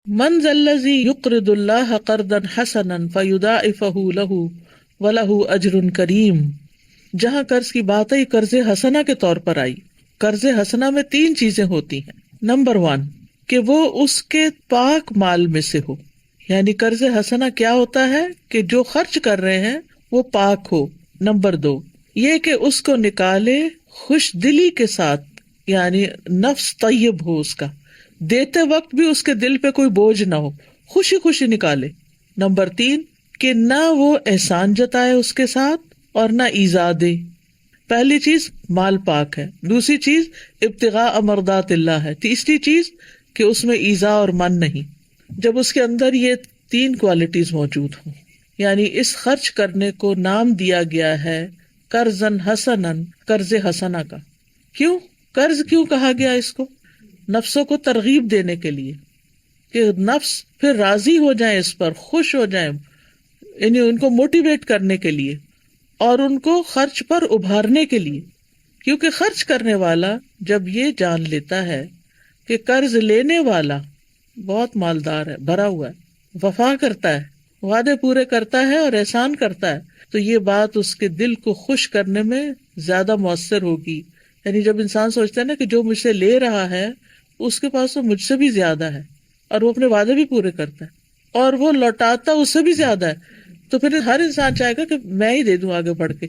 من ذا الذی یقرض اللہ قرضا حسنا فیضاعفہ لہ ولہ اجر کریم. جہاں قرض کی بات آئی قرض حسنہ کے طور پر آئی. قرض حسنہ میں تین چیزیں ہوتی ہیں. نمبر 1 کہ وہ اس کے پاک مال میں سے ہو، یعنی قرض حسنہ کیا ہوتا ہے کہ جو خرچ کر رہے ہیں وہ پاک ہو. نمبر 2 یہ کہ اس کو نکالے خوش دلی کے ساتھ، یعنی نفس طیب ہو اس کا، دیتے وقت بھی اس کے دل پہ کوئی بوجھ نہ ہو، خوشی خوشی نکالے. نمبر 3 کہ نہ وہ احسان جتائے اس کے ساتھ اور نہ ایذا دے. پہلی چیز مال پاک ہے، دوسری چیز ابتغاء مرضات اللہ ہے، تیسری چیز کہ اس میں ایذا اور من نہیں. جب اس کے اندر یہ تین کوالٹیز موجود ہوں، یعنی اس خرچ کرنے کو نام دیا گیا ہے قرضاً حسناً، قرض حسنہ کا. کیوں قرض کیوں کہا گیا اس کو؟ نفسوں کو ترغیب دینے کے لیے کہ نفس پھر راضی ہو جائیں، اس پر خوش ہو جائیں، یعنی ان کو موٹیویٹ کرنے کے لیے اور ان کو خرچ پر ابھارنے کے لیے. کیونکہ خرچ کرنے والا جب یہ جان لیتا ہے کہ قرض لینے والا بہت مالدار ہے، بھرا ہوا ہے، وفا کرتا ہے، وعدے پورے کرتا ہے اور احسان کرتا ہے، تو یہ بات اس کے دل کو خوش کرنے میں زیادہ مؤثر ہوگی. یعنی جب انسان سوچتا ہے نا کہ جو مجھ سے لے رہا ہے اس کے پاس تو مجھ سے بھی زیادہ ہے اور وہ اپنے وعدے بھی پورے کرتا ہے اور وہ لوٹاتا اس سے بھی زیادہ ہے، تو پھر ہر انسان چاہے گا کہ میں ہی دے دوں آگے بڑھ کے.